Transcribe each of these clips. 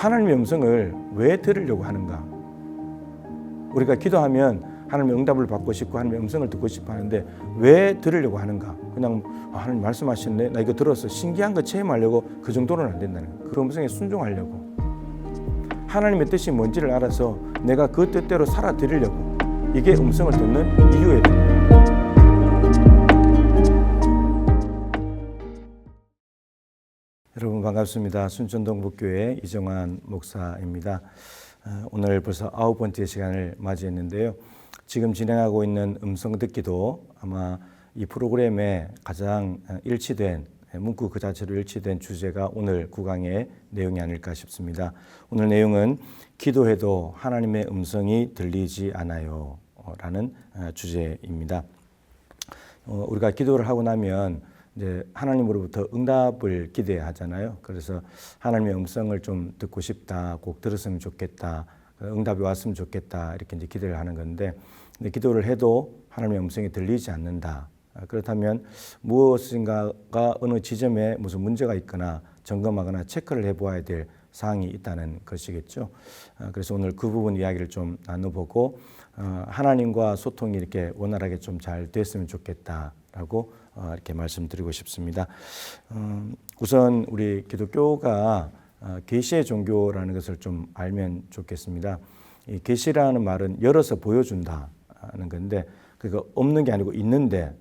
하나님의 음성을 왜 들으려고 하는가? 우리가 기도하면 하나님의 응답을 받고 싶고 하나님의 음성을 듣고 싶어 하는데 왜 들으려고 하는가? 그냥 하나님 말씀하시네, 나 이거 들어서 신기한 거 체험하려고 그 정도는 안 된다는 거예요. 그 음성에 순종하려고, 하나님의 뜻이 뭔지를 알아서 내가 그 뜻대로 살아드리려고, 이게 음성을 듣는 이유에 됩니다. 여러분 반갑습니다. 순천동북교회 이정환 목사입니다. 오늘 벌써 9번째 시간을 맞이했는데요. 지금 진행하고 있는 음성 듣기도 아마 이 프로그램에 가장 일치된, 문구 그 자체로 일치된 주제가 오늘 9강의 내용이 아닐까 싶습니다. 오늘 내용은 기도해도 하나님의 음성이 들리지 않아요 라는 주제입니다. 우리가 기도를 하고 나면 이제 하나님으로부터 응답을 기대하잖아요. 그래서 하나님의 음성을 좀 듣고 싶다, 꼭 들었으면 좋겠다, 응답이 왔으면 좋겠다, 이렇게 이제 기대를 하는 건데, 근데 기도를 해도 하나님의 음성이 들리지 않는다. 그렇다면 무엇인가가 어느 지점에 무슨 문제가 있거나 점검하거나 체크를 해보아야 될 사항이 있다는 것이겠죠. 그래서 오늘 그 부분 이야기를 좀 나눠보고 하나님과 소통이 이렇게 원활하게 좀 잘 됐으면 좋겠다라고 이렇게 말씀드리고 싶습니다. 우선 우리 기독교가 계시의 종교라는 것을 좀 알면 좋겠습니다. 이 계시라는 말은 열어서 보여준다는 건데, 그거 없는 게 아니고 있는데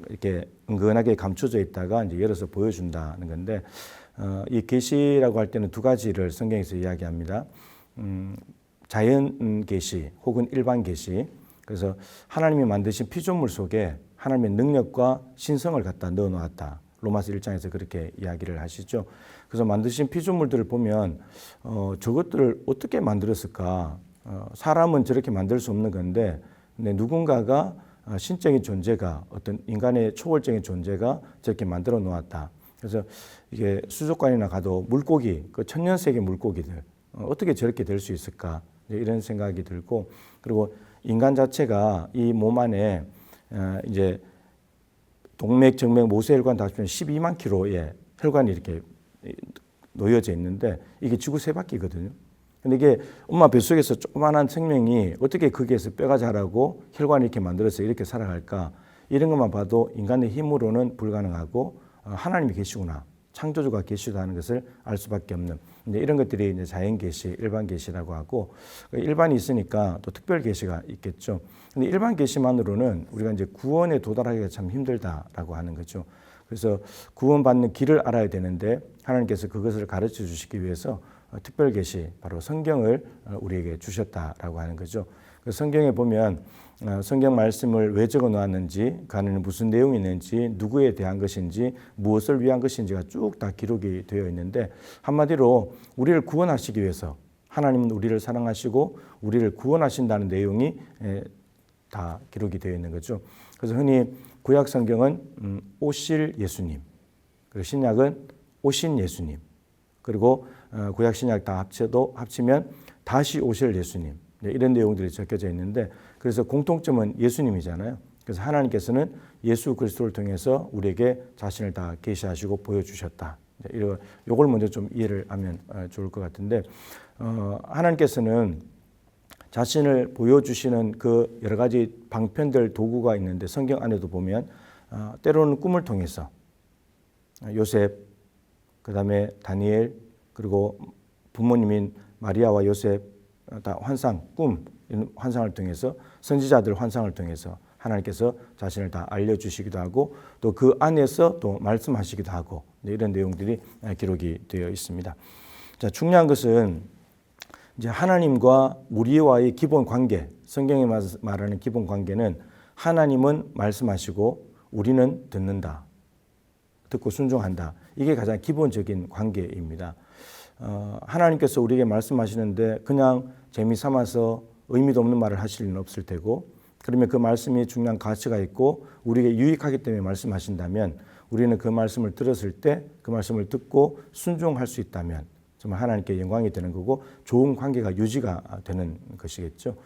이렇게 은근하게 감춰져 있다가 이제 열어서 보여준다는 건데, 이 계시라고 할 때는 두 가지를 성경에서 이야기합니다. 자연 계시 혹은 일반 계시. 그래서 하나님이 만드신 피조물 속에 하나님의 능력과 신성을 갖다 넣어 놓았다. 로마서 1장에서 그렇게 이야기를 하시죠. 그래서 만드신 피조물들을 보면 저것들을 어떻게 만들었을까? 사람은 저렇게 만들 수 없는 건데, 근데 누군가가 신적인 존재가, 어떤 인간의 초월적인 존재가 저렇게 만들어 놓았다. 그래서 이게 수족관이나 가도 물고기, 그 천년세계 물고기들 어떻게 저렇게 될 수 있을까? 이런 생각이 들고, 그리고 인간 자체가 이 몸 안에 이제 동맥, 정맥, 모세혈관 다 합치면 12만 킬로의 혈관이 이렇게 놓여져 있는데, 이게 지구 세 바퀴거든요. 근데 이게 엄마 뱃속에서 조그마한 생명이 어떻게 거기에서 뼈가 자라고 혈관이 이렇게 만들어서 이렇게 살아갈까? 이런 것만 봐도 인간의 힘으로는 불가능하고 하나님이 계시구나, 창조주가 계시다는 것을 알 수밖에 없는, 이제 이런 것들이 이제 자연 계시, 일반 계시라고 하고, 일반이 있으니까 또 특별 계시가 있겠죠. 근데 일반 계시만으로는 우리가 이제 구원에 도달하기가 참 힘들다라고 하는 거죠. 그래서 구원받는 길을 알아야 되는데, 하나님께서 그것을 가르쳐 주시기 위해서 특별 계시, 바로 성경을 우리에게 주셨다라고 하는 거죠. 그 성경에 보면 성경 말씀을 왜 적어 놓았는지, 그 안에는 무슨 내용이 있는지, 누구에 대한 것인지, 무엇을 위한 것인지가 쭉 다 기록이 되어 있는데, 한마디로 우리를 구원하시기 위해서 하나님은 우리를 사랑하시고 우리를 구원하신다는 내용이 다 기록이 되어 있는 거죠. 그래서 흔히 구약 성경은 오실 예수님, 그리고 신약은 오신 예수님, 그리고 구약 신약 다 합치면 다시 오실 예수님, 이런 내용들이 적혀져 있는데, 그래서 공통점은 예수님이잖아요. 그래서 하나님께서는 예수 그리스도를 통해서 우리에게 자신을 다 계시하시고 보여주셨다. 이걸 먼저 좀 이해를 하면 좋을 것 같은데, 하나님께서는 자신을 보여주시는 그 여러 가지 방편들, 도구가 있는데, 성경 안에도 보면 때로는 꿈을 통해서 요셉, 그 다음에 다니엘, 그리고 부모님인 마리아와 요셉 다 환상, 꿈, 환상을 통해서, 선지자들 환상을 통해서 하나님께서 자신을 다 알려주시기도 하고, 또 그 안에서 또 말씀하시기도 하고, 이런 내용들이 기록이 되어 있습니다. 자, 중요한 것은 이제 하나님과 우리와의 기본 관계, 성경에 말하는 기본 관계는 하나님은 말씀하시고 우리는 듣는다, 듣고 순종한다. 이게 가장 기본적인 관계입니다. 하나님께서 우리에게 말씀하시는데 그냥 재미삼아서 의미도 없는 말을 하실 리는 없을 테고, 그러면 그 말씀이 중요한 가치가 있고 우리에게 유익하기 때문에 말씀하신다면, 우리는 그 말씀을 들었을 때 그 말씀을 듣고 순종할 수 있다면 정말 하나님께 영광이 되는 거고 좋은 관계가 유지가 되는 것이겠죠.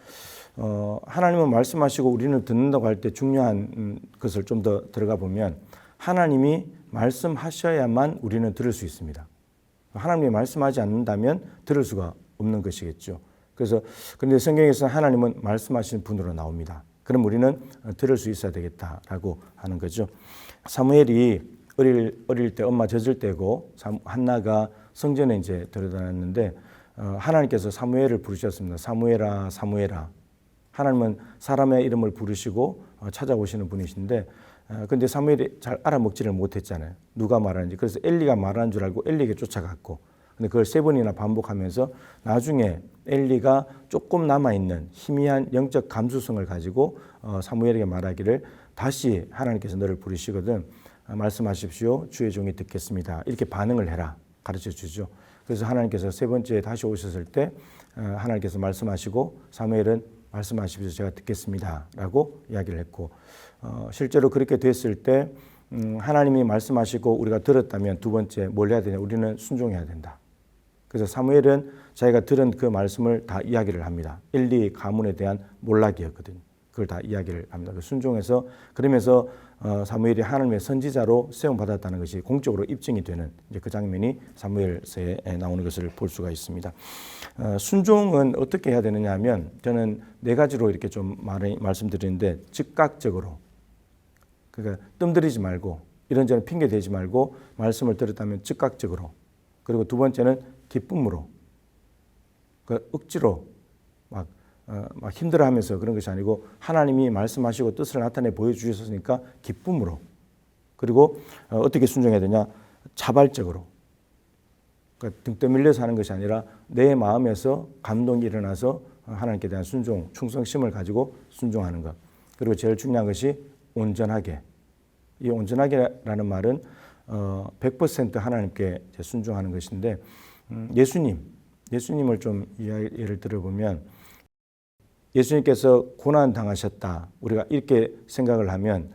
하나님은 말씀하시고 우리는 듣는다고 할 때 중요한 것을 좀 더 들어가 보면, 하나님이 말씀하셔야만 우리는 들을 수 있습니다. 하나님이 말씀하지 않는다면 들을 수가 없는 것이겠죠. 그래서 그런데 성경에서는 하나님은 말씀하시는 분으로 나옵니다. 그럼 우리는 들을 수 있어야 되겠다라고 하는 거죠. 사무엘이 어릴 때 엄마 젖을 때고 한나가 성전에 이제 들어다녔는데 하나님께서 사무엘을 부르셨습니다. 사무엘아, 사무엘아. 하나님은 사람의 이름을 부르시고 찾아오시는 분이신데 근데 사무엘이 잘 알아먹지를 못했잖아요. 누가 말하는지. 그래서 엘리가 말하는 줄 알고 엘리에게 쫓아갔고 근데 그걸 3번이나 반복하면서 나중에 엘리가 조금 남아있는 희미한 영적 감수성을 가지고 사무엘에게 말하기를 다시 하나님께서 너를 부르시거든 말씀하십시오. 주의 종이 듣겠습니다. 이렇게 반응을 해라. 가르쳐 주죠. 그래서 하나님께서 3번째에 다시 오셨을 때 하나님께서 말씀하시고 사무엘은 말씀하십시오. 제가 듣겠습니다. 라고 이야기를 했고 실제로 그렇게 됐을 때 하나님이 말씀하시고 우리가 들었다면 두 번째 뭘 해야 되냐? 우리는 순종해야 된다. 그래서 사무엘은 자기가 들은 그 말씀을 다 이야기를 합니다. 엘리 가문에 대한 몰락이었거든요. 그걸 다 이야기를 합니다. 순종해서 그러면서 사무엘이 하나님의 선지자로 세움받았다는 것이 공적으로 입증이 되는 이제 그 장면이 사무엘서에 나오는 것을 볼 수가 있습니다. 순종은 어떻게 해야 되느냐 하면 저는 4가지로 이렇게 좀 말씀드리는데 즉각적으로 그러니까 뜸들이지 말고 이런저런 핑계 대지 말고 말씀을 들었다면 즉각적으로 그리고 두 번째는 기쁨으로 억지로 막 힘들어하면서 그런 것이 아니고 하나님이 말씀하시고 뜻을 나타내 보여주셨으니까 기쁨으로 그리고 어떻게 순종해야 되냐 자발적으로 그러니까 등 떠밀려서 하는 것이 아니라 내 마음에서 감동이 일어나서 하나님께 대한 순종, 충성심을 가지고 순종하는 것 그리고 제일 중요한 것이 온전하게 이 온전하게라는 말은 100% 하나님께 순종하는 것인데 예수님을 좀 예를 들어보면 예수님께서 고난 당하셨다. 우리가 이렇게 생각을 하면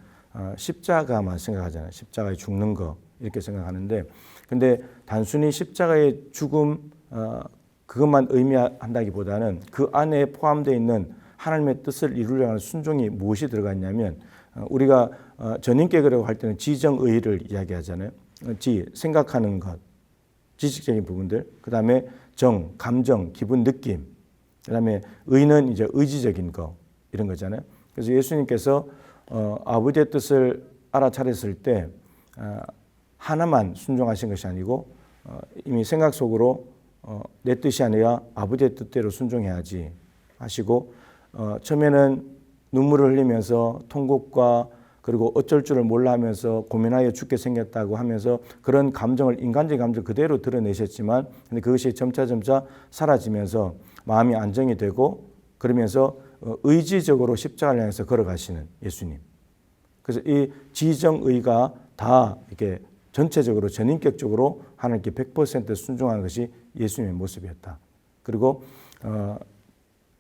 십자가만 생각하잖아요. 십자가에 죽는 거 이렇게 생각하는데 근데 단순히 십자가의 죽음 그것만 의미한다기보다는 그 안에 포함되어 있는 하나님의 뜻을 이루려고 하는 순종이 무엇이 들어가 있냐면 우리가 전인격이라고 할 때는 지정의를 이야기하잖아요. 생각하는 것, 지식적인 부분들, 그 다음에 감정, 기분, 느낌, 그 다음에 의는 이제 의지적인 거 이런 거잖아요. 그래서 예수님께서 아버지의 뜻을 알아차렸을 때 하나만 순종하신 것이 아니고 이미 생각 속으로 내 뜻이 아니라 아버지의 뜻대로 순종해야지 하시고 처음에는 눈물을 흘리면서 통곡과 그리고 어쩔 줄을 몰라 하면서 고민하여 죽게 생겼다고 하면서 그런 감정을 인간적인 감정 그대로 드러내셨지만 근데 그것이 점차 사라지면서 마음이 안정이 되고 그러면서 의지적으로 십자가를 향해서 걸어가시는 예수님. 그래서 이 지정의가 다 이렇게 전체적으로 전인격적으로 하나님께 100% 순종하는 것이 예수님의 모습이었다. 그리고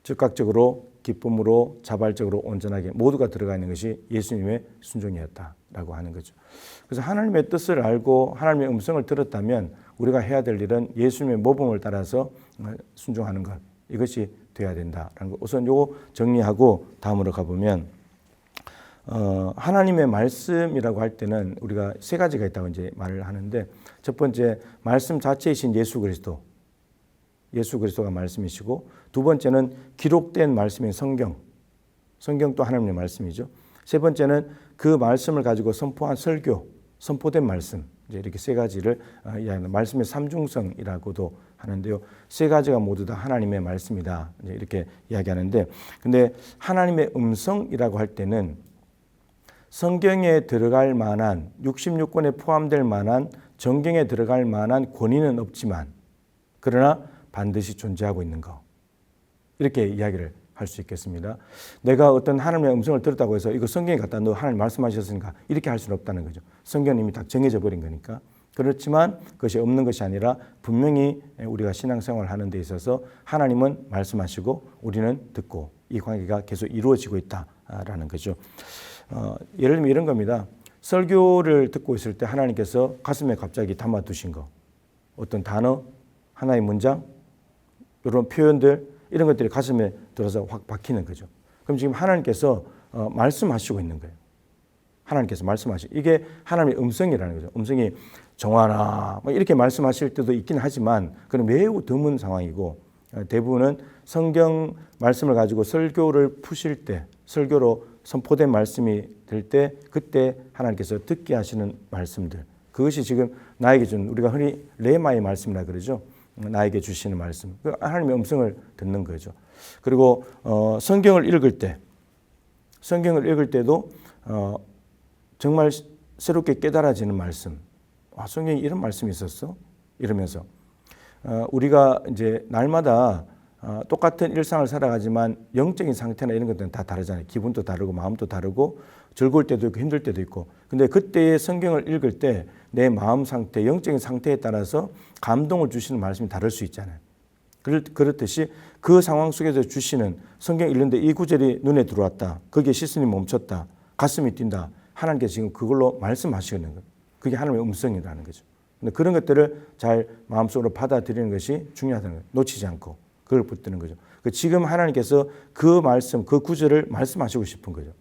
즉각적으로 기쁨으로 자발적으로 온전하게 모두가 들어가 있는 것이 예수님의 순종이었다라고 하는 거죠. 그래서 하나님의 뜻을 알고 하나님의 음성을 들었다면 우리가 해야 될 일은 예수님의 모범을 따라서 순종하는 것 이것이 돼야 된다라는 것. 우선 요거 정리하고 다음으로 가보면 하나님의 말씀이라고 할 때는 우리가 3가지가 있다고 이제 말을 하는데 첫 번째 말씀 자체이신 예수 그리스도가 말씀이시고 두 번째는 기록된 말씀인 성경도 하나님의 말씀이죠. 세 번째는 그 말씀을 가지고 선포한 선포된 말씀 이제 이렇게 3가지를 이야기합니다. 말씀의 삼중성이라고도 하는데요. 3가지가 모두 다 하나님의 말씀이다 이제 이렇게 이야기하는데 근데 하나님의 음성이라고 할 때는 성경에 들어갈 만한 66권에 포함될 만한 정경에 들어갈 만한 권위는 없지만 그러나 반드시 존재하고 있는 거 이렇게 이야기를 할 수 있겠습니다. 내가 어떤 하나님의 음성을 들었다고 해서 이거 성경에 갖다 너 하나님 말씀하셨으니까 이렇게 할 수는 없다는 거죠. 성경은 이미 다 정해져 버린 거니까. 그렇지만 그것이 없는 것이 아니라 분명히 우리가 신앙생활을 하는 데 있어서 하나님은 말씀하시고 우리는 듣고 이 관계가 계속 이루어지고 있다라는 거죠. 예를 들면 이런 겁니다. 설교를 듣고 있을 때 하나님께서 가슴에 갑자기 담아두신 거 어떤 단어, 하나의 문장 이런 표현들 이런 것들이 가슴에 들어서 확 박히는 거죠. 그럼 지금 하나님께서 말씀하시고 있는 거예요. 하나님께서 말씀하시. 이게 하나님의 음성이라는 거죠. 음성이 정하나 이렇게 말씀하실 때도 있긴 하지만 그건 매우 드문 상황이고 대부분은 성경 말씀을 가지고 설교를 푸실 때 설교로 선포된 말씀이 될 때 그때 하나님께서 듣게 하시는 말씀들 그것이 지금 나에게 준 우리가 흔히 레마의 말씀이라 그러죠. 나에게 주시는 말씀 하나님의 음성을 듣는 거죠. 그리고 성경을 읽을 때도 정말 새롭게 깨달아지는 말씀. 성경에 이런 말씀이 있었어? 이러면서 우리가 이제 날마다 똑같은 일상을 살아가지만 영적인 상태나 이런 것들은 다 다르잖아요. 기분도 다르고 마음도 다르고 즐거울 때도 있고 힘들 때도 있고. 근데 그때의 성경을 읽을 때 내 마음 상태, 영적인 상태에 따라서 감동을 주시는 말씀이 다를 수 있잖아요. 그렇듯이 그 상황 속에서 주시는 성경 읽는데 이 구절이 눈에 들어왔다. 거기에 시선이 멈췄다. 가슴이 뛴다. 하나님께서 지금 그걸로 말씀하시는 거예요. 그게 하나님의 음성이라는 거죠. 근데 그런 것들을 잘 마음속으로 받아들이는 것이 중요하다는 거예요. 놓치지 않고 그걸 붙드는 거죠. 지금 하나님께서 그 말씀, 그 구절을 말씀하시고 싶은 거죠.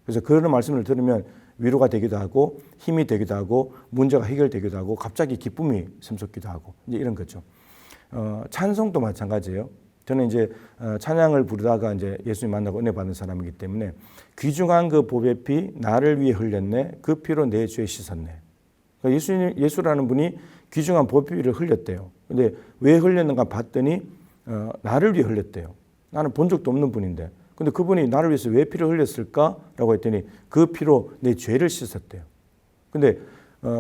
그래서 그런 말씀을 들으면 위로가 되기도 하고 힘이 되기도 하고 문제가 해결되기도 하고 갑자기 기쁨이 샘솟기도 하고 이제 이런 거죠. 찬송도 마찬가지예요. 저는 이제 찬양을 부르다가 이제 예수님 만나고 은혜 받은 사람이기 때문에 귀중한 그 보배 피 나를 위해 흘렸네 그 피로 내 죄 씻었네. 그러니까 예수라는 분이 귀중한 보배 피를 흘렸대요. 근데 왜 흘렸는가 봤더니 나를 위해 흘렸대요. 나는 본 적도 없는 분인데 근데 그분이 나를 위해서 왜 피를 흘렸을까라고 했더니 그 피로 내 죄를 씻었대요. 근데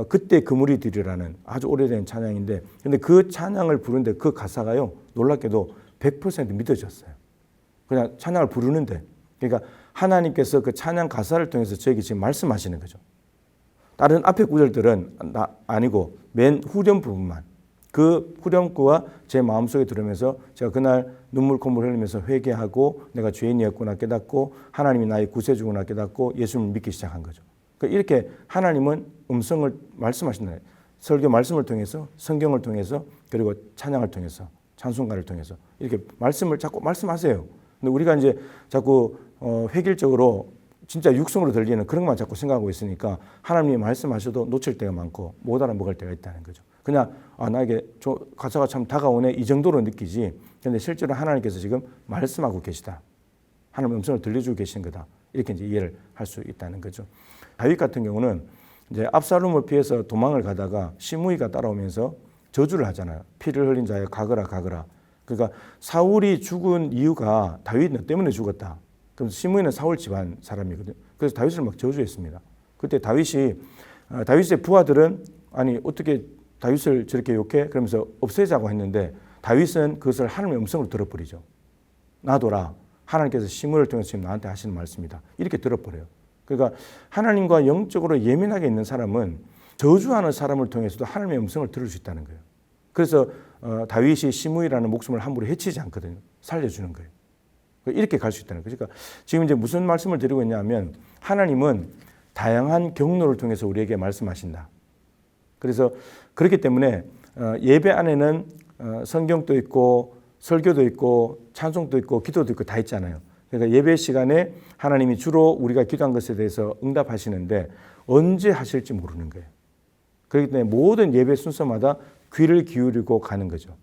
그때 그물이 들이라는 아주 오래된 찬양인데 근데 그 찬양을 부르는데 그 가사가요 놀랍게도 100% 믿어졌어요. 그냥 찬양을 부르는데 그러니까 하나님께서 그 찬양 가사를 통해서 저에게 지금 말씀하시는 거죠. 다른 앞에 구절들은 아니고 맨 후렴 부분만 그 후렴구와 제 마음속에 들으면서 제가 그날 눈물 콧물 흘리면서 회개하고 내가 죄인이었구나 깨닫고 하나님이 나의 구세주구나 깨닫고 예수님을 믿기 시작한 거죠. 그러니까 이렇게 하나님은 음성을 말씀하신다. 설교 말씀을 통해서 성경을 통해서 그리고 찬양을 통해서 찬송가를 통해서 이렇게 말씀을 자꾸 말씀하세요. 근데 우리가 이제 자꾸 획일적으로 진짜 육성으로 들리는 그런 것만 자꾸 생각하고 있으니까 하나님이 말씀하셔도 놓칠 때가 많고 못 알아먹을 때가 있다는 거죠. 그냥 나에게 가사가 참 다가오네 이 정도로 느끼지. 그런데 실제로 하나님께서 지금 말씀하고 계시다. 하나님의 음성을 들려주고 계신 거다. 이렇게 이제 이해를 할 수 있다는 거죠. 다윗 같은 경우는 이제 압살롬을 피해서 도망을 가다가 시므이가 따라오면서 저주를 하잖아요. 피를 흘린 자여 가거라 가거라. 그러니까 사울이 죽은 이유가 다윗 너 때문에 죽었다. 그럼 시므이는 사울 집안 사람이거든요. 그래서 다윗을 막 저주했습니다. 그때 다윗의 부하들은 아니 어떻게 다윗을 저렇게 욕해? 그러면서 없애자고 했는데 다윗은 그것을 하나님의 음성으로 들어버리죠. 놔둬라. 하나님께서 시므이를 통해서 지금 나한테 하시는 말씀이다. 이렇게 들어버려요. 그러니까 하나님과 영적으로 예민하게 있는 사람은 저주하는 사람을 통해서도 하나님의 음성을 들을 수 있다는 거예요. 그래서 다윗이 시므이라는 목숨을 함부로 해치지 않거든요. 살려주는 거예요. 이렇게 갈 수 있다는 거예요. 그러니까 지금 이제 무슨 말씀을 드리고 있냐면 하나님은 다양한 경로를 통해서 우리에게 말씀하신다. 그래서 그렇기 때문에 예배 안에는 성경도 있고 설교도 있고 찬송도 있고 기도도 있고 다 있잖아요. 그러니까 예배 시간에 하나님이 주로 우리가 기도한 것에 대해서 응답하시는데 언제 하실지 모르는 거예요. 그렇기 때문에 모든 예배 순서마다 귀를 기울이고 가는 거죠.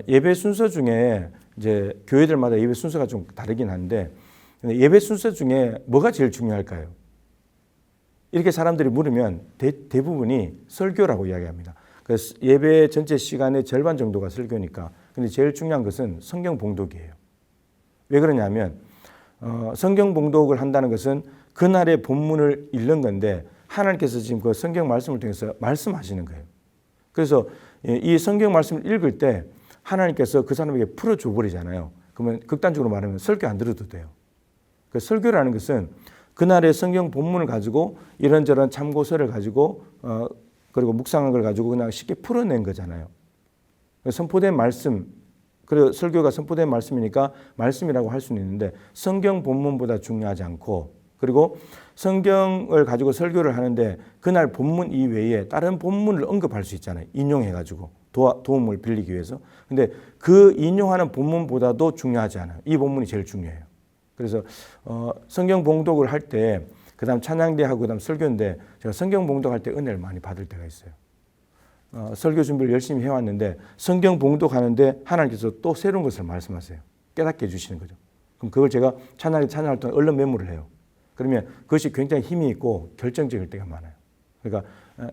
예배 순서 중에 이제 교회들마다 예배 순서가 좀 다르긴 한데 예배 순서 중에 뭐가 제일 중요할까요? 이렇게 사람들이 물으면 대부분이 설교라고 이야기합니다. 그래서 예배 전체 시간의 절반 정도가 설교니까. 근데 제일 중요한 것은 성경 봉독이에요. 왜 그러냐면 성경 봉독을 한다는 것은 그날의 본문을 읽는 건데 하나님께서 지금 그 성경 말씀을 통해서 말씀하시는 거예요. 그래서 이 성경 말씀을 읽을 때 하나님께서 그 사람에게 풀어줘 버리잖아요. 그러면 극단적으로 말하면 설교 안 들어도 돼요. 그 설교라는 것은 그날의 성경 본문을 가지고 이런저런 참고서를 가지고 그리고 묵상한 걸 가지고 그냥 쉽게 풀어낸 거잖아요. 선포된 말씀, 그리고 설교가 선포된 말씀이니까 말씀이라고 할 수는 있는데 성경 본문보다 중요하지 않고 그리고 성경을 가지고 설교를 하는데 그날 본문 이외에 다른 본문을 언급할 수 있잖아요. 인용해가지고 도움을 빌리기 위해서. 근데 그 인용하는 본문보다도 중요하지 않아요. 이 본문이 제일 중요해요. 그래서 성경 봉독을 할 때 그다음 찬양대하고 그다음 설교인데 제가 성경 봉독할 때 은혜를 많이 받을 때가 있어요. 설교 준비를 열심히 해왔는데 성경 봉독하는데 하나님께서 또 새로운 것을 말씀하세요. 깨닫게 해주시는 거죠. 그럼 그걸 제가 찬양할 동안 얼른 메모를 해요. 그러면 그것이 굉장히 힘이 있고 결정적일 때가 많아요. 그러니까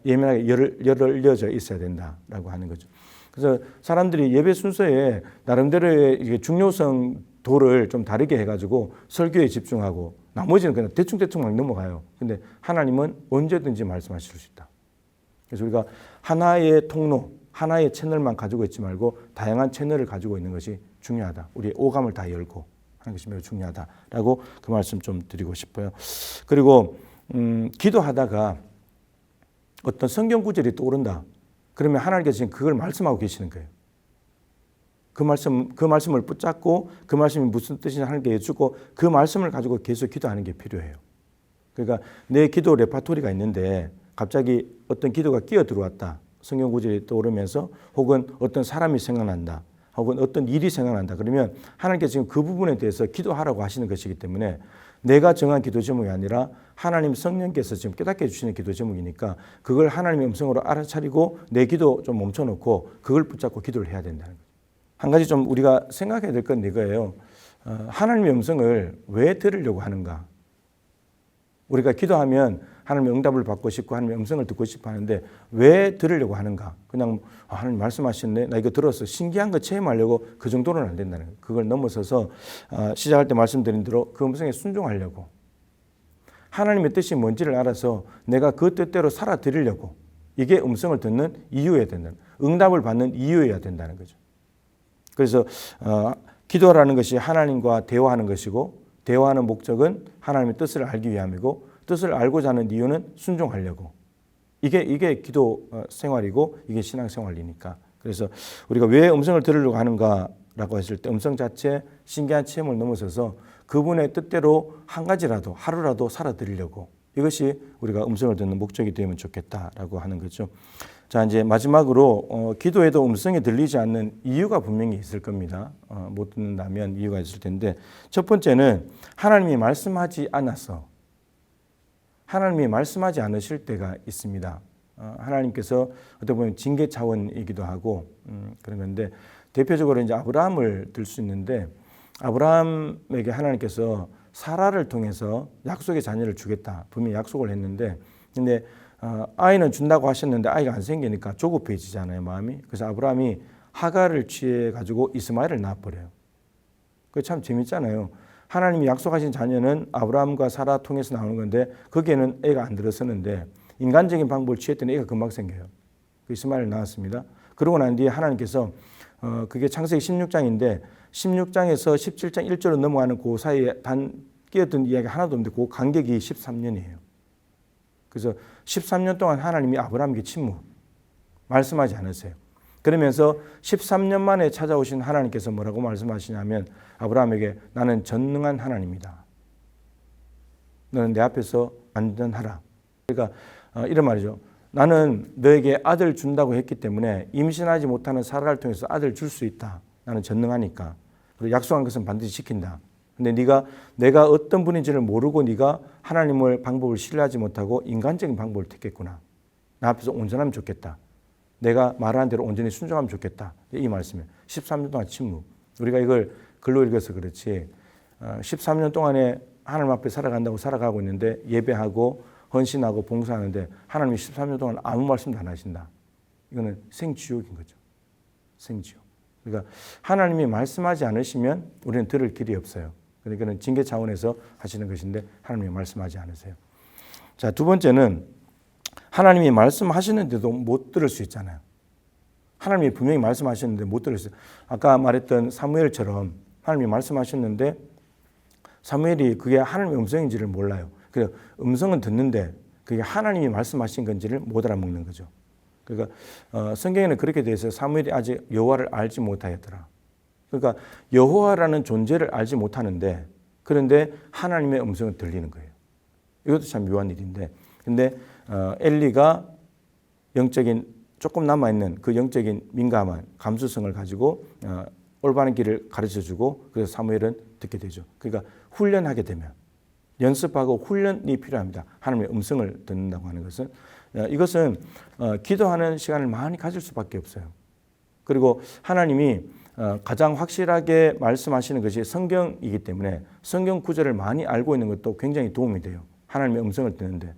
예민하게 열려져 있어야 된다라고 하는 거죠. 그래서 사람들이 예배 순서에 나름대로의 중요성 도를 좀 다르게 해가지고 설교에 집중하고 나머지는 그냥 대충 막 넘어가요. 근데 하나님은 언제든지 말씀하실 수 있다. 그래서 우리가 하나의 통로, 하나의 채널만 가지고 있지 말고 다양한 채널을 가지고 있는 것이 중요하다. 우리의 오감을 다 열고 하는 것이 매우 중요하다라고 그 말씀 좀 드리고 싶어요. 그리고 기도하다가 어떤 성경 구절이 떠오른다. 그러면 하나님께서 지금 그걸 말씀하고 계시는 거예요. 그 말씀을 붙잡고 그 말씀이 무슨 뜻인지 하나님께 여쭙고 그 말씀을 가지고 계속 기도하는 게 필요해요. 그러니까 내 기도 레파토리가 있는데 갑자기 어떤 기도가 끼어 들어왔다. 성경 구절이 떠오르면서 혹은 어떤 사람이 생각난다. 혹은 어떤 일이 생각난다. 그러면 하나님께서 지금 그 부분에 대해서 기도하라고 하시는 것이기 때문에 내가 정한 기도 제목이 아니라 하나님 성령께서 지금 깨닫게 해주시는 기도 제목이니까 그걸 하나님의 음성으로 알아차리고 내 기도 좀 멈춰놓고 그걸 붙잡고 기도를 해야 된다는 거예요. 한 가지 좀 우리가 생각해야 될 건 이거예요. 하나님의 음성을 왜 들으려고 하는가? 우리가 기도하면 하나님의 응답을 받고 싶고 하나님의 음성을 듣고 싶어 하는데 왜 들으려고 하는가? 그냥 하나님 말씀하셨네. 나 이거 들었어. 신기한 거 체험하려고 그 정도는 안 된다는 거예요. 그걸 넘어서서 시작할 때 말씀드린 대로 그 음성에 순종하려고 하나님의 뜻이 뭔지를 알아서 내가 그 뜻대로 살아드리려고 이게 음성을 듣는 이유여야 된다는 응답을 받는 이유여야 된다는 거죠. 그래서 기도라는 것이 하나님과 대화하는 것이고 대화하는 목적은 하나님의 뜻을 알기 위함이고 뜻을 알고자 하는 이유는 순종하려고 이게 기도 생활이고 이게 신앙 생활이니까 그래서 우리가 왜 음성을 들으려고 하는가라고 했을 때 음성 자체 신기한 체험을 넘어서서 그분의 뜻대로 한 가지라도 하루라도 살아드리려고 이것이 우리가 음성을 듣는 목적이 되면 좋겠다라고 하는 거죠. 자 이제 마지막으로 기도에도 음성이 들리지 않는 이유가 분명히 있을 겁니다. 못 듣는다면 이유가 있을 텐데 첫 번째는 하나님이 말씀하지 않아서 하나님이 말씀하지 않으실 때가 있습니다. 하나님께서 어떻게 보면 징계 차원이기도 하고 그런 건데 대표적으로 이제 아브라함을 들 수 있는데 아브라함에게 하나님께서 사라를 통해서 약속의 자녀를 주겠다 분명히 약속을 했는데 근데 아이는 준다고 하셨는데 아이가 안 생기니까 조급해지잖아요 마음이. 그래서 아브라함이 하갈을 취해 가지고 이스마엘을 낳아버려요. 그게 참 재밌잖아요. 하나님이 약속하신 자녀는 아브라함과 사라 통해서 나오는 건데 거기에는 애가 안 들어서는데 인간적인 방법을 취했더니 애가 금방 생겨요. 그 이스마엘을 낳았습니다. 그러고 난 뒤에 하나님께서 그게 창세기 16장인데 16장에서 17장 1절로 넘어가는 그 사이에 단 끼어든 이야기 하나도 없는데 그 간격이 13년이에요. 그래서 13년 동안 하나님이 아브라함에게 침묵, 말씀하지 않으세요. 그러면서 13년 만에 찾아오신 하나님께서 뭐라고 말씀하시냐면 아브라함에게 나는 전능한 하나님이다. 너는 내 앞에서 안전하라. 그러니까 이런 말이죠. 나는 너에게 아들 준다고 했기 때문에 임신하지 못하는 사라를 통해서 아들 줄 수 있다. 나는 전능하니까. 그리고 약속한 것은 반드시 지킨다. 근데 내가 어떤 분인지를 모르고 네가 하나님을 방법을 신뢰하지 못하고 인간적인 방법을 택했구나. 나 앞에서 온전하면 좋겠다. 내가 말하는 대로 온전히 순종하면 좋겠다. 이 말씀이에요. 13년 동안 침묵. 우리가 이걸 글로 읽어서 그렇지 13년 동안에 하나님 앞에 살아간다고 살아가고 있는데 예배하고 헌신하고 봉사하는데 하나님이 13년 동안 아무 말씀도 안 하신다. 이거는 생지옥인 거죠. 생지옥. 그러니까 하나님이 말씀하지 않으시면 우리는 들을 길이 없어요. 그러니까 징계 차원에서 하시는 것인데 하나님이 말씀하지 않으세요. 자, 두 번째는 하나님이 말씀하시는데도 못 들을 수 있잖아요. 하나님이 분명히 말씀하셨는데 못 들었어요. 아까 말했던 사무엘처럼 하나님이 말씀하셨는데 사무엘이 그게 하나님의 음성인지를 몰라요. 그래서 음성은 듣는데 그게 하나님이 말씀하신 건지를 못 알아먹는 거죠. 그러니까 성경에는 그렇게 돼 있어요. 사무엘이 아직 여호와를 알지 못하였더라. 그러니까 여호와라는 존재를 알지 못하는데 그런데 하나님의 음성은 들리는 거예요. 이것도 참 묘한 일인데 근데 엘리가 영적인 조금 남아있는 그 영적인 민감한 감수성을 가지고 올바른 길을 가르쳐주고 그래서 사무엘은 듣게 되죠. 그러니까 훈련하게 되면 연습하고 훈련이 필요합니다. 하나님의 음성을 듣는다고 하는 것은 이것은 기도하는 시간을 많이 가질 수밖에 없어요. 그리고 하나님이 가장 확실하게 말씀하시는 것이 성경이기 때문에 성경 구절을 많이 알고 있는 것도 굉장히 도움이 돼요. 하나님의 음성을 듣는데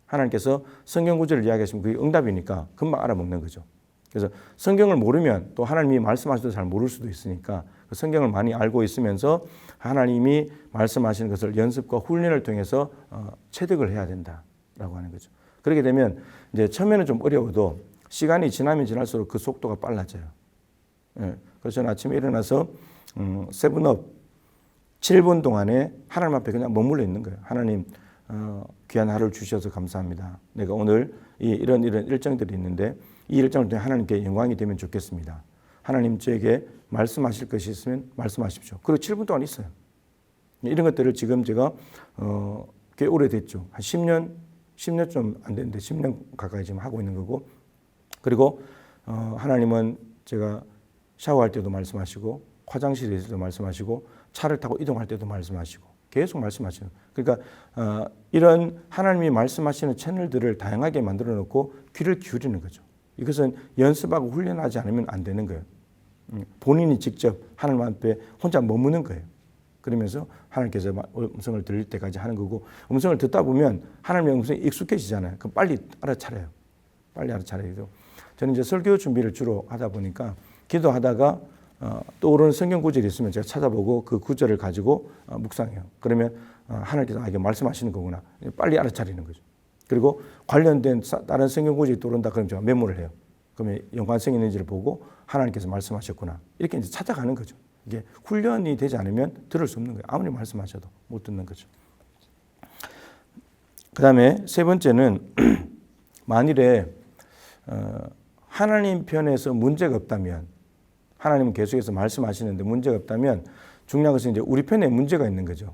하나님께서 성경 구절을 이야기하시면 그게 응답이니까 금방 알아먹는 거죠. 그래서 성경을 모르면 또 하나님이 말씀하셔도 잘 모를 수도 있으니까 그 성경을 많이 알고 있으면서 하나님이 말씀하시는 것을 연습과 훈련을 통해서 체득을 해야 된다라고 하는 거죠. 그렇게 되면 이제 처음에는 좀 어려워도 시간이 지나면 지날수록 그 속도가 빨라져요. 예. 그래서 저는 아침에 일어나서 세븐업 7분 동안에 하나님 앞에 그냥 머물러 있는 거예요. 하나님 귀한 하루를 주셔서 감사합니다. 내가 오늘 이런 일정들이 있는데 이 일정을 통해 하나님께 영광이 되면 좋겠습니다. 하나님 저에게 말씀하실 것이 있으면 말씀하십시오. 그리고 7분 동안 있어요. 이런 것들을 지금 제가 꽤 오래됐죠. 한 10년 좀 안 됐는데 10년 가까이 지금 하고 있는 거고 그리고 하나님은 제가 샤워할 때도 말씀하시고 화장실에 있을 때도 말씀하시고 차를 타고 이동할 때도 말씀하시고 계속 말씀하시는 그러니까 이런 하나님이 말씀하시는 채널들을 다양하게 만들어 놓고 귀를 기울이는 거죠. 이것은 연습하고 훈련하지 않으면 안 되는 거예요. 본인이 직접 하나님 앞에 혼자 머무는 거예요. 그러면서 하나님께서 음성을 들릴 때까지 하는 거고 음성을 듣다 보면 하나님의 음성이 익숙해지잖아요. 그럼 빨리 알아차려요. 빨리 알아차려요. 저는 이제 설교 준비를 주로 하다 보니까 기도하다가 떠오르는 성경 구절이 있으면 제가 찾아보고 그 구절을 가지고 묵상해요. 그러면 하나님께서 이게 말씀하시는 거구나. 빨리 알아차리는 거죠. 그리고 관련된 다른 성경 구절이 떠오른다 그러면 제가 메모를 해요. 그러면 연관성이 있는지를 보고 하나님께서 말씀하셨구나. 이렇게 이제 찾아가는 거죠. 이게 훈련이 되지 않으면 들을 수 없는 거예요. 아무리 말씀하셔도 못 듣는 거죠. 그 다음에 세 번째는 만일에 하나님 편에서 문제가 없다면 하나님은 계속해서 말씀하시는데 문제가 없다면 중요한 것은 이제 우리 편에 문제가 있는 거죠.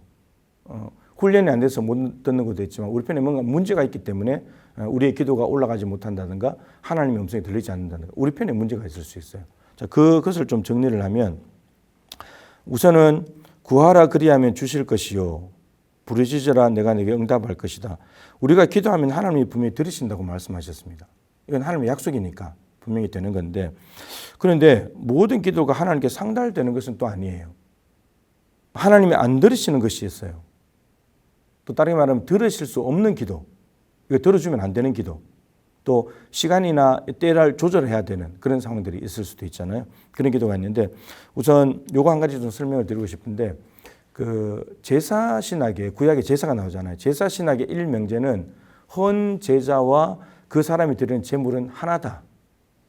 훈련이 안 돼서 못 듣는 것도 있지만 우리 편에 뭔가 문제가 있기 때문에 우리의 기도가 올라가지 못한다든가 하나님의 음성이 들리지 않는다든가 우리 편에 문제가 있을 수 있어요. 자, 그것을 좀 정리를 하면 우선은 구하라 그리하면 주실 것이요 부르짖으라 내가 네게 응답할 것이다. 우리가 기도하면 하나님이 분명히 들으신다고 말씀하셨습니다. 이건 하나님의 약속이니까 분명히 되는 건데 그런데 모든 기도가 하나님께 상달되는 것은 또 아니에요. 하나님이 안 들으시는 것이 있어요. 또 다르게 말하면 들으실 수 없는 기도, 이거 들어주면 안 되는 기도, 또 시간이나 때를 조절해야 되는 그런 상황들이 있을 수도 있잖아요. 그런 기도가 있는데 우선 요거 한 가지 좀 설명을 드리고 싶은데 그 제사 신학에 구약에 제사가 나오잖아요. 제사 신학의 일명제는 헌 제사와 그 사람이 드리는 제물은 하나다.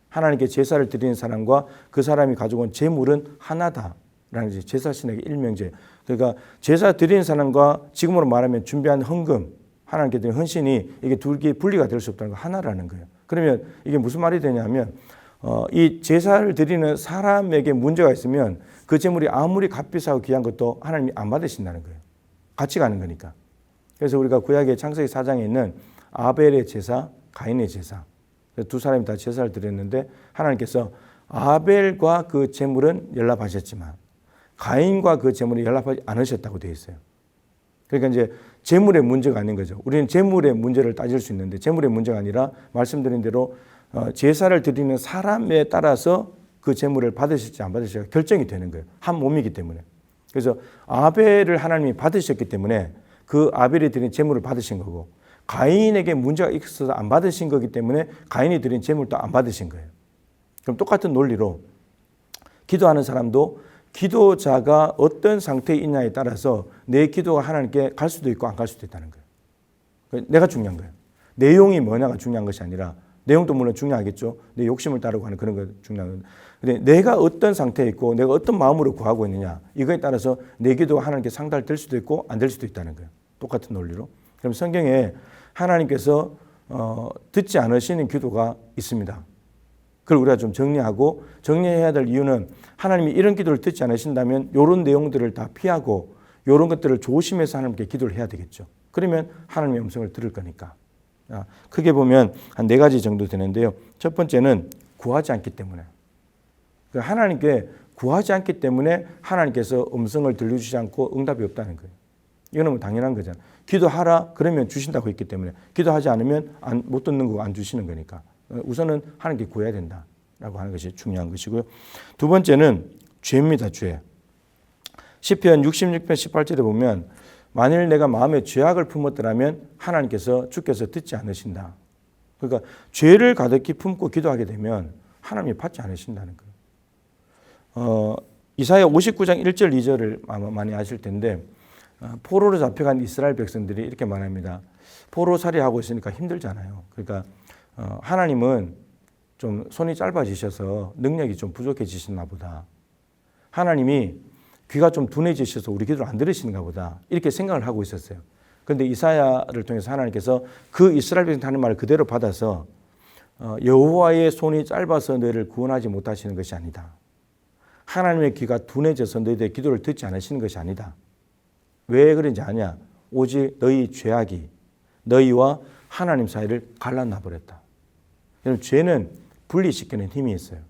하나님께 제사를 드리는 사람과 그 사람이 가지고 온 제물은 하나다라는 제사 신학의 일명제. 그러니까 제사 드리는 사람과 지금으로 말하면 준비한 헌금, 하나님께 드리는 헌신이 이게 두 개의 분리가 될 수 없다는 거 하나라는 거예요. 그러면 이게 무슨 말이 되냐면 이 제사를 드리는 사람에게 문제가 있으면 그 제물이 아무리 값비싸고 귀한 것도 하나님이 안 받으신다는 거예요. 같이 가는 거니까. 그래서 우리가 구약의 창세기 4장에 있는 아벨의 제사, 가인의 제사 두 사람이 다 제사를 드렸는데 하나님께서 아벨과 그 제물은 연락하셨지만 가인과 그 제물은 연락하지 않으셨다고 되어 있어요. 그러니까 이제 제물의 문제가 아닌 거죠. 우리는 제물의 문제를 따질 수 있는데 제물의 문제가 아니라 말씀드린 대로 제사를 드리는 사람에 따라서 그 제물을 받으실지 안 받으실지가 결정이 되는 거예요. 한 몸이기 때문에. 그래서 아벨을 하나님이 받으셨기 때문에 그 아벨이 드린 제물을 받으신 거고 가인에게 문제가 있어서 안 받으신 거기 때문에 가인이 드린 제물도 안 받으신 거예요. 그럼 똑같은 논리로 기도하는 사람도 기도자가 어떤 상태에 있냐에 따라서 내 기도가 하나님께 갈 수도 있고 안 갈 수도 있다는 거예요. 내가 중요한 거예요. 내용이 뭐냐가 중요한 것이 아니라 내용도 물론 중요하겠죠. 내 욕심을 따르고 하는 그런 거 중요한 건데 근데 내가 어떤 상태에 있고 내가 어떤 마음으로 구하고 있느냐 이거에 따라서 내 기도가 하나님께 상달될 수도 있고 안 될 수도 있다는 거예요. 똑같은 논리로. 그럼 성경에 하나님께서 듣지 않으시는 기도가 있습니다. 그걸 우리가 좀 정리하고 정리해야 될 이유는 하나님이 이런 기도를 듣지 않으신다면 이런 내용들을 다 피하고 이런 것들을 조심해서 하나님께 기도를 해야 되겠죠. 그러면 하나님의 음성을 들을 거니까. 크게 보면 한 4가지 정도 되는데요. 첫 번째는 구하지 않기 때문에. 하나님께 구하지 않기 때문에 하나님께서 음성을 들려주지 않고 응답이 없다는 거예요. 이거는 뭐 당연한 거잖아요. 기도하라 그러면 주신다고 했기 때문에 기도하지 않으면 못 듣는 거고 안 주시는 거니까 우선은 하나님께 구해야 된다라고 하는 것이 중요한 것이고요. 두 번째는 죄입니다. 죄. 시편 66편 18절에 보면 만일 내가 마음에 죄악을 품었더라면 하나님께서 주께서 듣지 않으신다. 그러니까 죄를 가득히 품고 기도하게 되면 하나님이 받지 않으신다는 거예요. 이사야 59장 1절 2절을 아마 많이 아실 텐데 포로로 잡혀간 이스라엘 백성들이 이렇게 말합니다. 포로살이하고 있으니까 힘들잖아요. 그러니까 하나님은 좀 손이 짧아지셔서 능력이 좀 부족해지셨나 보다. 하나님이 귀가 좀 둔해지셔서 우리 기도를 안 들으시는가 보다. 이렇게 생각을 하고 있었어요. 그런데 이사야를 통해서 하나님께서 그 이스라엘 백성이 하는 말을 그대로 받아서 여호와의 손이 짧아서 너희를 구원하지 못하시는 것이 아니다. 하나님의 귀가 둔해져서 너희들의 기도를 듣지 않으시는 것이 아니다. 왜 그런지 아냐? 오직 너희 죄악이 너희와 하나님 사이를 갈라놔 버렸다. 여러분, 죄는 분리시키는 힘이 있어요.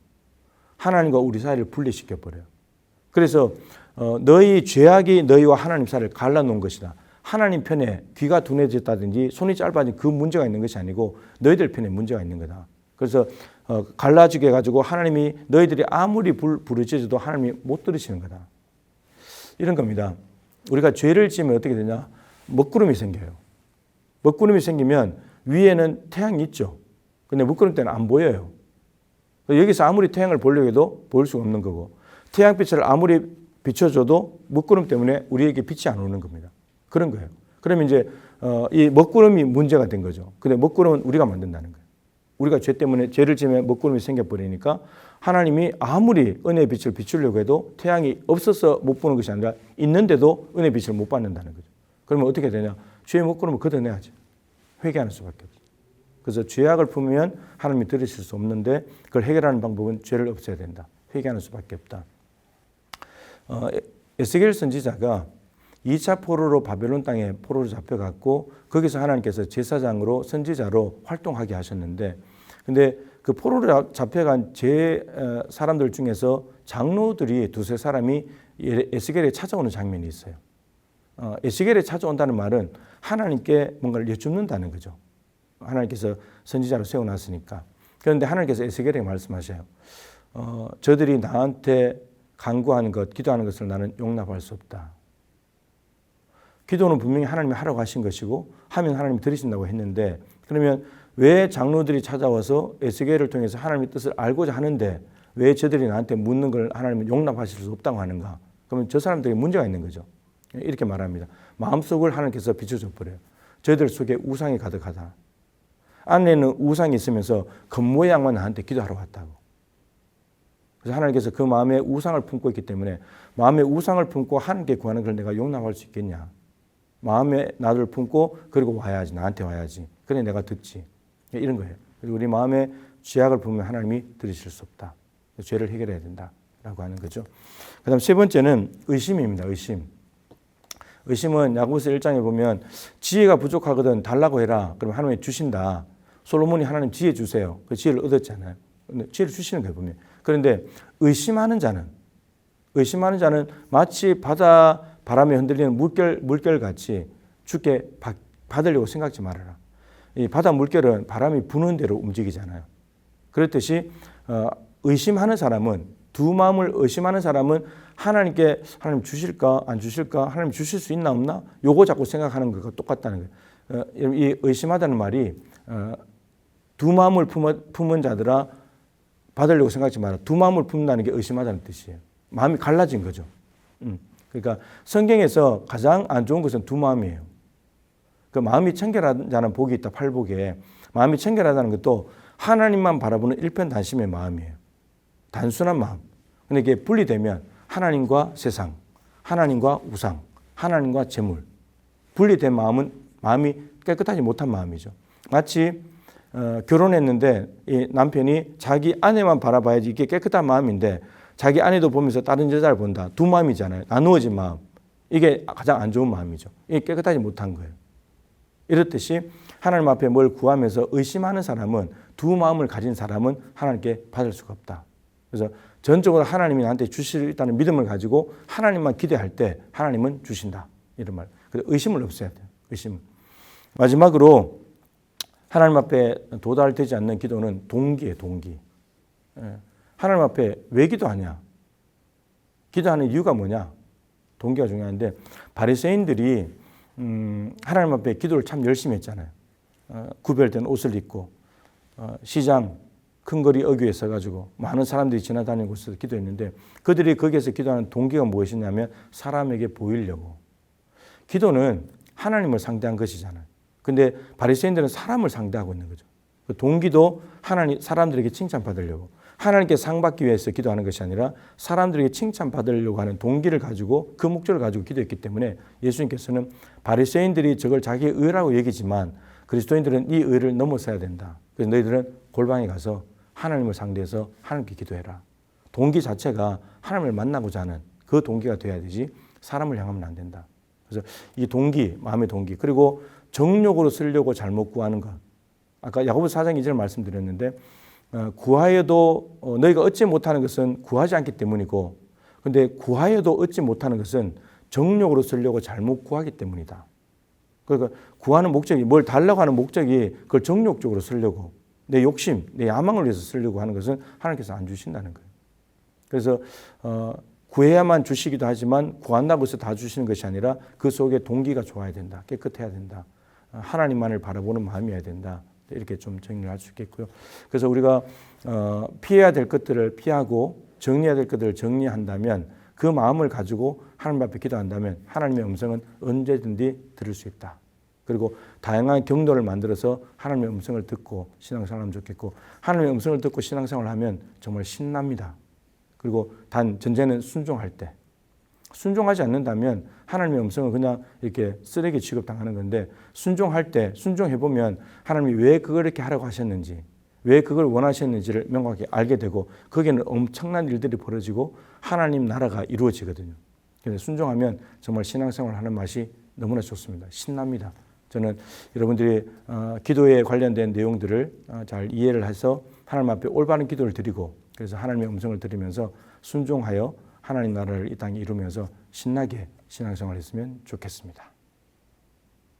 하나님과 우리 사이를 분리시켜 버려요. 그래서 너희 죄악이 너희와 하나님 사이를 갈라놓은 것이다. 하나님 편에 귀가 둔해졌다든지 손이 짧아진 그 문제가 있는 것이 아니고 너희들 편에 문제가 있는 거다. 그래서 갈라지게 해가지고 하나님이 너희들이 아무리 부르짖어도 하나님이 못 들으시는 거다. 이런 겁니다. 우리가 죄를 지으면 어떻게 되냐? 먹구름이 생겨요. 먹구름이 생기면 위에는 태양이 있죠. 근데 먹구름 때는 안 보여요. 여기서 아무리 태양을 보려고 해도 볼 수가 없는 거고 태양빛을 아무리 비춰줘도 먹구름 때문에 우리에게 빛이 안 오는 겁니다. 그런 거예요. 그러면 이제 이 먹구름이 문제가 된 거죠. 근데 먹구름은 우리가 만든다는 거예요. 우리가 죄 때문에 죄를 지으면 먹구름이 생겨버리니까 하나님이 아무리 은혜의 빛을 비추려고 해도 태양이 없어서 못 보는 것이 아니라 있는데도 은혜의 빛을 못 받는다는 거죠. 그러면 어떻게 되냐? 죄의 먹구름을 걷어내야죠. 회개하는 수밖에 없어요. 그래서 죄악을 품으면 하나님이 들으실 수 없는데 그걸 해결하는 방법은 죄를 없애야 된다. 회개하는 수밖에 없다. 에스겔 선지자가 2차 포로로 바벨론 땅에 포로로 잡혀갔고 거기서 하나님께서 제사장으로 선지자로 활동하게 하셨는데 근데 그 포로로 잡혀간 사람들 중에서 장로들이 두세 사람이 에스겔에 찾아오는 장면이 있어요. 에스겔에 찾아온다는 말은 하나님께 뭔가를 여쭙는다는 거죠. 하나님께서 선지자로 세워놨으니까. 그런데 하나님께서 에스겔에게 말씀하셔요. 저들이 나한테 간구하는 것, 기도하는 것을 나는 용납할 수 없다. 기도는 분명히 하나님이 하라고 하신 것이고 하면 하나님이 들으신다고 했는데 그러면 왜 장로들이 찾아와서 에스겔을 통해서 하나님의 뜻을 알고자 하는데 왜 저들이 나한테 묻는 걸 하나님은 용납하실 수 없다고 하는가? 그러면 저 사람들에게 문제가 있는 거죠. 이렇게 말합니다. 마음속을 하나님께서 비춰줘 버려요. 저희들 속에 우상이 가득하다. 안에는 우상이 있으면서 겉모양만 나한테 기도하러 왔다고. 그래서 하나님께서 그 마음에 우상을 품고 있기 때문에 마음에 우상을 품고 하나님께 구하는 걸 내가 용납할 수 있겠냐. 마음에 나를 품고 그리고 와야지. 나한테 와야지. 그래 내가 듣지. 이런 거예요. 그리고 우리 마음에 죄악을 품으면 하나님이 들으실 수 없다. 죄를 해결해야 된다라고 하는 거죠. 그 다음 세 번째는 의심입니다. 의심. 의심은 야고보서 1장에 보면 지혜가 부족하거든 달라고 해라. 그럼 하나님이 주신다. 솔로몬이 하나님 지혜 주세요. 그 지혜를 얻었잖아요. 근데 지혜를 주시는 거예요, 보면. 그런데 의심하는 자는 마치 바다 바람에 흔들리는 물결 같이 주께 받으려고 생각지 말아라. 이 바다 물결은 바람이 부는 대로 움직이잖아요. 그렇듯이 의심하는 사람은 두 마음을 의심하는 사람은 하나님께 하나님 주실까 안 주실까 하나님 주실 수 있나 없나 요거 자꾸 생각하는 것과 똑같다는 거예요. 이 의심하다는 말이 두 마음을 품은 자들아 받으려고 생각하지 마라. 두 마음을 품는다는 게 의심하다는 뜻이에요. 마음이 갈라진 거죠. 그러니까 성경에서 가장 안 좋은 것은 두 마음이에요. 그 마음이 청결하다는 복이 있다. 팔복에 마음이 청결하다는 것도 하나님만 바라보는 일편단심의 마음이에요. 단순한 마음. 근데 이게 분리되면 하나님과 세상, 하나님과 우상, 하나님과 재물 분리된 마음은 마음이 깨끗하지 못한 마음이죠. 마치 결혼했는데 이 남편이 자기 아내만 바라봐야지 이게 깨끗한 마음인데 자기 아내도 보면서 다른 여자를 본다. 두 마음이잖아요. 나누어진 마음. 이게 가장 안 좋은 마음이죠. 이게 깨끗하지 못한 거예요. 이렇듯이 하나님 앞에 뭘 구하면서 의심하는 사람은 두 마음을 가진 사람은 하나님께 받을 수가 없다. 그래서 전적으로 하나님이 나한테 주실 수 있다는 믿음을 가지고 하나님만 기대할 때 하나님은 주신다. 이런 말. 의심을 없애야 돼요. 의심. 마지막으로 하나님 앞에 도달되지 않는 기도는 동기예요. 동기. 하나님 앞에 왜 기도하냐? 기도하는 이유가 뭐냐? 동기가 중요한데 바리새인들이 하나님 앞에 기도를 참 열심히 했잖아요. 구별된 옷을 입고 시장 큰 거리 어귀에 서가지고 많은 사람들이 지나다니는 곳에서 기도했는데 그들이 거기에서 기도하는 동기가 무엇이냐면 사람에게 보이려고. 기도는 하나님을 상대한 것이잖아요. 근데 바리새인들은 사람을 상대하고 있는 거죠. 그 동기도 사람들에게 칭찬받으려고. 하나님께 상 받기 위해서 기도하는 것이 아니라 사람들에게 칭찬받으려고 하는 동기를 가지고 그 목적을 가지고 기도했기 때문에 예수님께서는 바리새인들이 저걸 자기의 의라고 얘기지만 그리스도인들은 이 의를 넘어서야 된다. 그래서 너희들은 골방에 가서 하나님을 상대해서 하나님께 기도해라. 동기 자체가 하나님을 만나고자 하는 그 동기가 돼야 되지 사람을 향하면 안 된다. 그래서 이 동기, 마음의 동기, 그리고 정욕으로 쓰려고 잘못 구하는 것. 아까 야고보서 4장 2절 말씀드렸는데 구하여도 너희가 얻지 못하는 것은 구하지 않기 때문이고 근데 구하여도 얻지 못하는 것은 정욕으로 쓰려고 잘못 구하기 때문이다. 그러니까 구하는 목적이 뭘 달라고 하는 목적이 그걸 정욕적으로 쓰려고 내 욕심, 내 야망을 위해서 쓰려고 하는 것은 하나님께서 안 주신다는 거예요. 그래서 구해야만 주시기도 하지만 구한다고 해서 다 주시는 것이 아니라 그 속에 동기가 좋아야 된다. 깨끗해야 된다. 하나님만을 바라보는 마음이어야 된다. 이렇게 좀 정리를 할 수 있겠고요. 그래서 우리가 피해야 될 것들을 피하고 정리해야 될 것들을 정리한다면 그 마음을 가지고 하나님 앞에 기도한다면 하나님의 음성은 언제든지 들을 수 있다. 그리고 다양한 경로를 만들어서 하나님의 음성을 듣고 신앙생활하면 좋겠고 하나님의 음성을 듣고 신앙생활을 하면 정말 신납니다. 그리고 단 전제는 순종할 때. 순종하지 않는다면 하나님의 음성은 그냥 이렇게 쓰레기 취급당하는 건데 순종할 때 순종해보면 하나님이 왜 그걸 이렇게 하라고 하셨는지 왜 그걸 원하셨는지를 명확히 알게 되고 거기에는 엄청난 일들이 벌어지고 하나님 나라가 이루어지거든요. 그래서 순종하면 정말 신앙생활 하는 맛이 너무나 좋습니다. 신납니다. 저는 여러분들이 기도에 관련된 내용들을 잘 이해를 해서 하나님 앞에 올바른 기도를 드리고 그래서 하나님의 음성을 들으면서 순종하여 하나님 나라를 이 땅에 이루면서 신나게 신앙생활을 했으면 좋겠습니다.